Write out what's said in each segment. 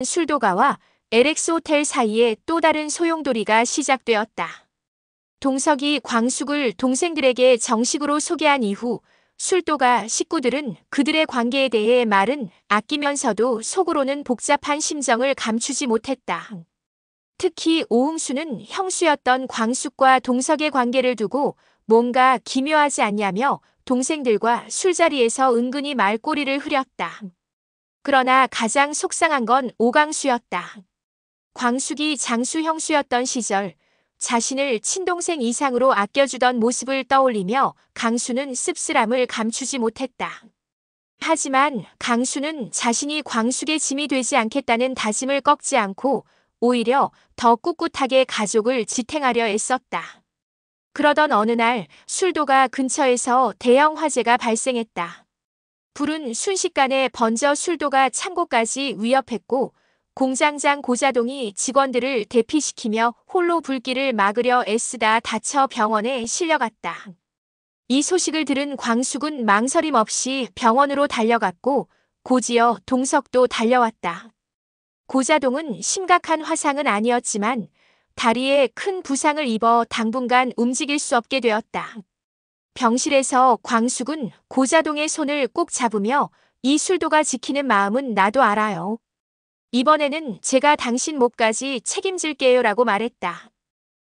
술도가와 LX 호텔 사이에 또 다른 소용돌이가 시작되었다. 동석이 광숙을 동생들에게 정식으로 소개한 이후 술도가 식구들은 그들의 관계에 대해 말은 아끼면서도 속으로는 복잡한 심정을 감추지 못했다. 특히 오흥수는 형수였던 광숙과 동석의 관계를 두고 뭔가 기묘하지 않냐며 동생들과 술자리에서 은근히 말꼬리를 흐렸다. 그러나 가장 속상한 건 오광수였다. 광숙이 장수 형수였던 시절 자신을 친동생 이상으로 아껴주던 모습을 떠올리며 강수는 씁쓸함을 감추지 못했다. 하지만 강수는 자신이 광숙의 짐이 되지 않겠다는 다짐을 꺾지 않고 오히려 더 꿋꿋하게 가족을 지탱하려 애썼다. 그러던 어느 날 술도가 근처에서 대형 화재가 발생했다. 불은 순식간에 번져 술도가 창고까지 위협했고 공장장 고자동이 직원들을 대피시키며 홀로 불길을 막으려 애쓰다 다쳐 병원에 실려갔다. 이 소식을 들은 광숙은 망설임 없이 병원으로 달려갔고 곧이어 동석도 달려왔다. 고자동은 심각한 화상은 아니었지만 다리에 큰 부상을 입어 당분간 움직일 수 없게 되었다. 병실에서 광숙은 고자동의 손을 꼭 잡으며 이 술도가 지키는 마음은 나도 알아요. 이번에는 제가 당신 몫까지 책임질게요 라고 말했다.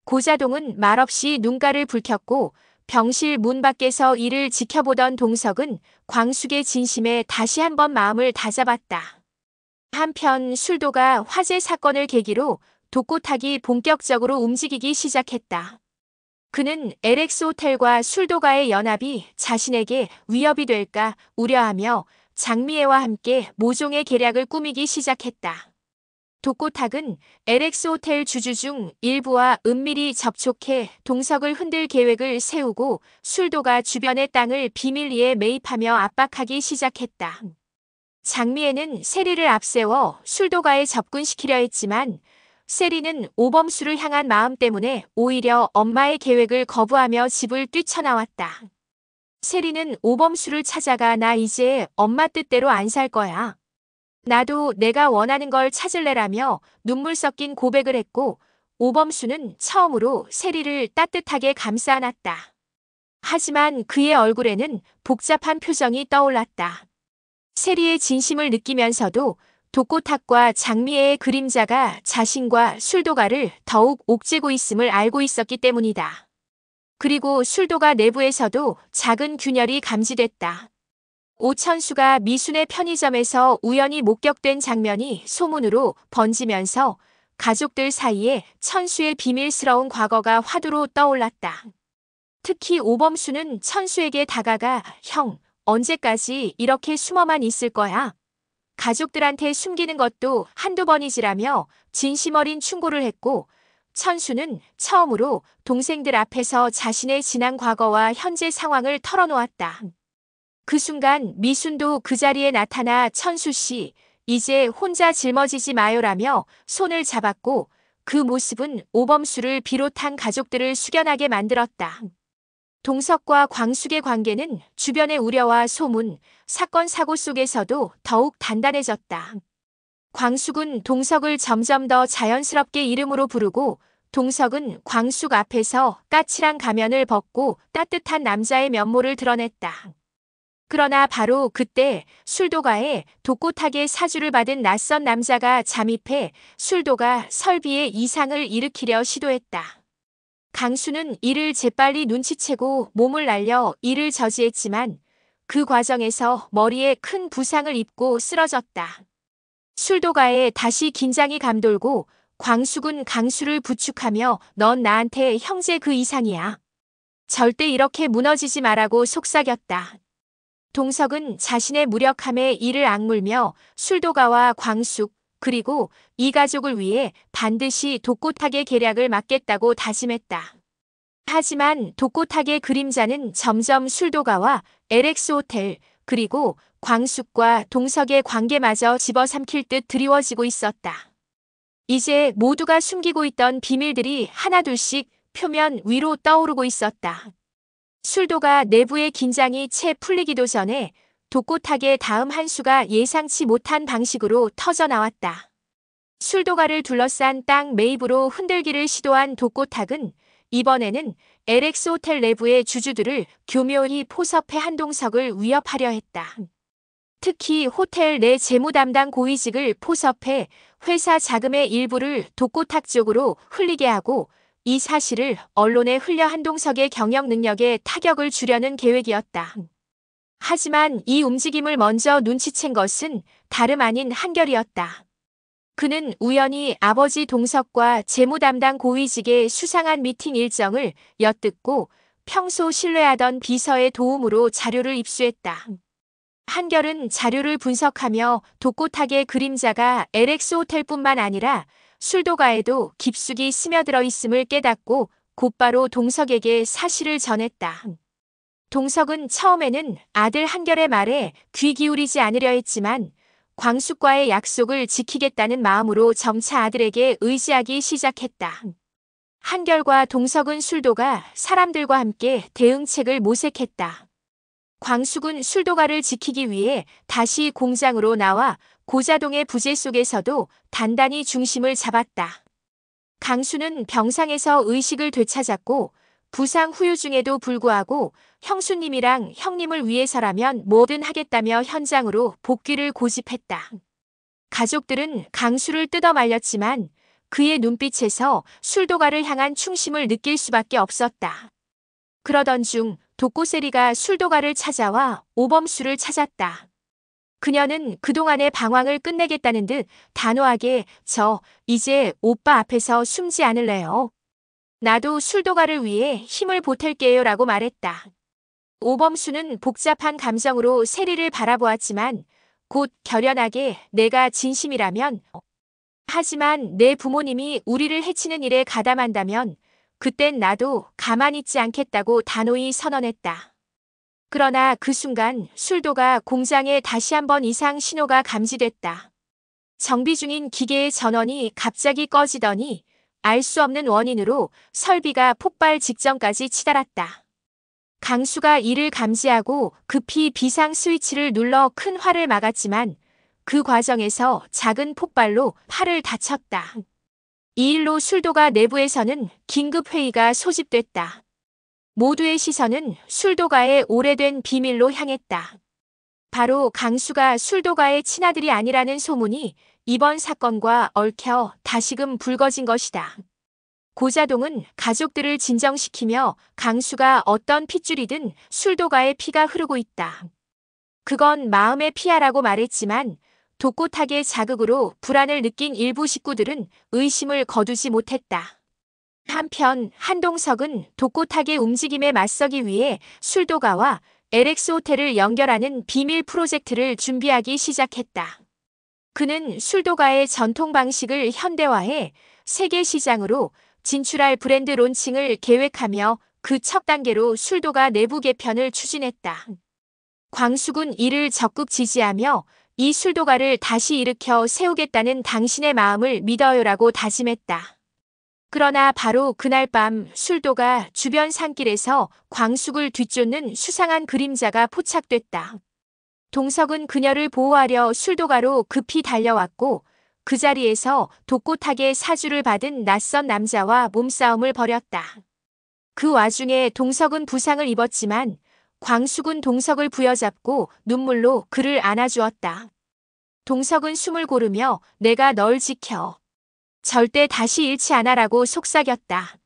고자동은 말없이 눈가를 붉혔고 병실 문 밖에서 이를 지켜보던 동석은 광숙의 진심에 다시 한번 마음을 다잡았다. 한편 술도가 화재 사건을 계기로 독고탁이 본격적으로 움직이기 시작했다. 그는 LX 호텔과 술도가의 연합이 자신에게 위협이 될까 우려하며 장미애와 함께 모종의 계략을 꾸미기 시작했다. 독고탁은 LX 호텔 주주 중 일부와 은밀히 접촉해 동석을 흔들 계획을 세우고 술도가 주변의 땅을 비밀리에 매입하며 압박하기 시작했다. 장미애는 세리를 앞세워 술도가에 접근시키려 했지만 세리는 오범수를 향한 마음 때문에 오히려 엄마의 계획을 거부하며 집을 뛰쳐나왔다. 세리는 오범수를 찾아가 나 이제 엄마 뜻대로 안 살 거야. 나도 내가 원하는 걸 찾을래라며 눈물 섞인 고백을 했고 오범수는 처음으로 세리를 따뜻하게 감싸 안았다. 하지만 그의 얼굴에는 복잡한 표정이 떠올랐다. 세리의 진심을 느끼면서도 독고탁과 장미애의 그림자가 자신과 술도가를 더욱 옥죄고 있음을 알고 있었기 때문이다. 그리고 술도가 내부에서도 작은 균열이 감지됐다. 오천수가 미순의 편의점에서 우연히 목격된 장면이 소문으로 번지면서 가족들 사이에 천수의 비밀스러운 과거가 화두로 떠올랐다. 특히 오범수는 천수에게 다가가 형, 언제까지 이렇게 숨어만 있을 거야? 가족들한테 숨기는 것도 한두 번이지라며 진심 어린 충고를 했고 천수는 처음으로 동생들 앞에서 자신의 지난 과거와 현재 상황을 털어놓았다. 그 순간 미순도 그 자리에 나타나 천수 씨, 이제 혼자 짊어지지 마요라며 손을 잡았고 그 모습은 오범수를 비롯한 가족들을 숙연하게 만들었다. 동석과 광숙의 관계는 주변의 우려와 소문, 사건 사고 속에서도 더욱 단단해졌다. 광숙은 동석을 점점 더 자연스럽게 이름으로 부르고 동석은 광숙 앞에서 까칠한 가면을 벗고 따뜻한 남자의 면모를 드러냈다. 그러나 바로 그때 술도가에 독고탁의 사주를 받은 낯선 남자가 잠입해 술도가 설비에 이상을 일으키려 시도했다. 강수는 이를 재빨리 눈치채고 몸을 날려 이를 저지했지만 그 과정에서 머리에 큰 부상을 입고 쓰러졌다. 술도가에 다시 긴장이 감돌고 광숙은 강수를 부축하며 넌 나한테 형제 그 이상이야. 절대 이렇게 무너지지 말라고 속삭였다. 동석은 자신의 무력함에 이를 악물며 술도가와 광숙 그리고 이 가족을 위해 반드시 독고탁의 계략을 막겠다고 다짐했다. 하지만 독고탁의 그림자는 점점 술도가와 LX 호텔 그리고 광숙과 동석의 관계마저 집어삼킬 듯 드리워지고 있었다. 이제 모두가 숨기고 있던 비밀들이 하나둘씩 표면 위로 떠오르고 있었다. 술도가 내부의 긴장이 채 풀리기도 전에 독고탁의 다음 한 수가 예상치 못한 방식으로 터져나왔다. 술도가를 둘러싼 땅 매입으로 흔들기를 시도한 독고탁은 이번에는 LX 호텔 내부의 주주들을 교묘히 포섭해 한동석을 위협하려 했다. 특히 호텔 내 재무 담당 고위직을 포섭해 회사 자금의 일부를 독고탁 쪽으로 흘리게 하고 이 사실을 언론에 흘려 한동석의 경영 능력에 타격을 주려는 계획이었다. 하지만 이 움직임을 먼저 눈치챈 것은 다름 아닌 한결이었다. 그는 우연히 아버지 동석과 재무 담당 고위직의 수상한 미팅 일정을 엿듣고 평소 신뢰하던 비서의 도움으로 자료를 입수했다. 한결은 자료를 분석하며 독고탁의 그림자가 LX 호텔뿐만 아니라 술도가에도 깊숙이 스며들어 있음을 깨닫고 곧바로 동석에게 사실을 전했다. 동석은 처음에는 아들 한결의 말에 귀 기울이지 않으려 했지만 광숙과의 약속을 지키겠다는 마음으로 점차 아들에게 의지하기 시작했다. 한결과 동석은 술도가 사람들과 함께 대응책을 모색했다. 광숙은 술도가를 지키기 위해 다시 공장으로 나와 고자동의 부재 속에서도 단단히 중심을 잡았다. 강수는 병상에서 의식을 되찾았고 부상 후유 중에도 불구하고 형수님이랑 형님을 위해서라면 뭐든 하겠다며 현장으로 복귀를 고집했다. 가족들은 강수를 뜯어 말렸지만 그의 눈빛에서 술도가를 향한 충심을 느낄 수밖에 없었다. 그러던 중 독고세리가 술도가를 찾아와 오범수를 찾았다. 그녀는 그동안의 방황을 끝내겠다는 듯 단호하게 저 이제 오빠 앞에서 숨지 않을래요. 나도 술도가를 위해 힘을 보탤게요 라고 말했다. 오범수는 복잡한 감정으로 세리를 바라보았지만 곧 결연하게 내가 진심이라면 하지만 내 부모님이 우리를 해치는 일에 가담한다면 그땐 나도 가만히 있지 않겠다고 단호히 선언했다. 그러나 그 순간 술도가 공장에 다시 한 번 이상 신호가 감지됐다. 정비 중인 기계의 전원이 갑자기 꺼지더니 알 수 없는 원인으로 설비가 폭발 직전까지 치달았다. 강수가 이를 감지하고 급히 비상 스위치를 눌러 큰 화를 막았지만 그 과정에서 작은 폭발로 팔을 다쳤다. 이 일로 술도가 내부에서는 긴급회의가 소집됐다. 모두의 시선은 술도가의 오래된 비밀로 향했다. 바로 강수가 술도가의 친아들이 아니라는 소문이 이번 사건과 얽혀 다시금 불거진 것이다. 고자동은 가족들을 진정시키며 강수가 어떤 핏줄이든 술도가의 피가 흐르고 있다. 그건 마음의 피하라고 말했지만 독고탁의 자극으로 불안을 느낀 일부 식구들은 의심을 거두지 못했다. 한편 한동석은 독고탁의 움직임에 맞서기 위해 술도가와 LX 호텔을 연결하는 비밀 프로젝트를 준비하기 시작했다. 그는 술도가의 전통 방식을 현대화해 세계 시장으로 진출할 브랜드 론칭을 계획하며 그 첫 단계로 술도가 내부 개편을 추진했다. 광숙은 이를 적극 지지하며 이 술도가를 다시 일으켜 세우겠다는 당신의 마음을 믿어요라고 다짐했다. 그러나 바로 그날 밤 술도가 주변 산길에서 광숙을 뒤쫓는 수상한 그림자가 포착됐다. 동석은 그녀를 보호하려 술도가로 급히 달려왔고 그 자리에서 독고탁의 사주를 받은 낯선 남자와 몸싸움을 벌였다. 그 와중에 동석은 부상을 입었지만 광숙은 동석을 부여잡고 눈물로 그를 안아주었다. 동석은 숨을 고르며 내가 널 지켜. 절대 다시 잃지 않아라고 속삭였다.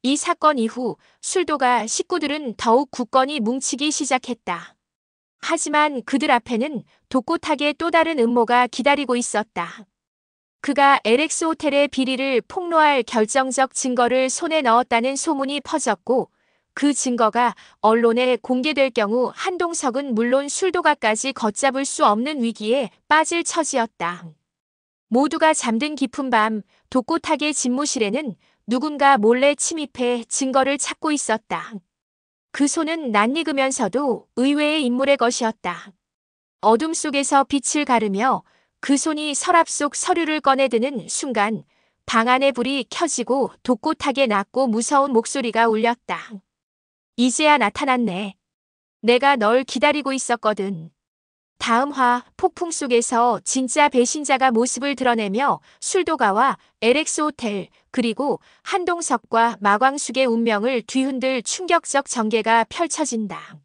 이 사건 이후 술도가 식구들은 더욱 굳건히 뭉치기 시작했다. 하지만 그들 앞에는 독고탁의 또 다른 음모가 기다리고 있었다. 그가 LX 호텔의 비리를 폭로할 결정적 증거를 손에 넣었다는 소문이 퍼졌고 그 증거가 언론에 공개될 경우 한동석은 물론 술도가까지 걷잡을 수 없는 위기에 빠질 처지였다. 모두가 잠든 깊은 밤 독고탁의 집무실에는 누군가 몰래 침입해 증거를 찾고 있었다. 그 손은 낯익으면서도 의외의 인물의 것이었다. 어둠 속에서 빛을 가르며 그 손이 서랍 속 서류를 꺼내드는 순간 방 안의 불이 켜지고 독고탁의 낮고 무서운 목소리가 울렸다. 이제야 나타났네. 내가 널 기다리고 있었거든. 다음 화 폭풍 속에서 진짜 배신자가 모습을 드러내며 술도가와 LX 호텔 그리고 한동석과 마광숙의 운명을 뒤흔들 충격적 전개가 펼쳐진다.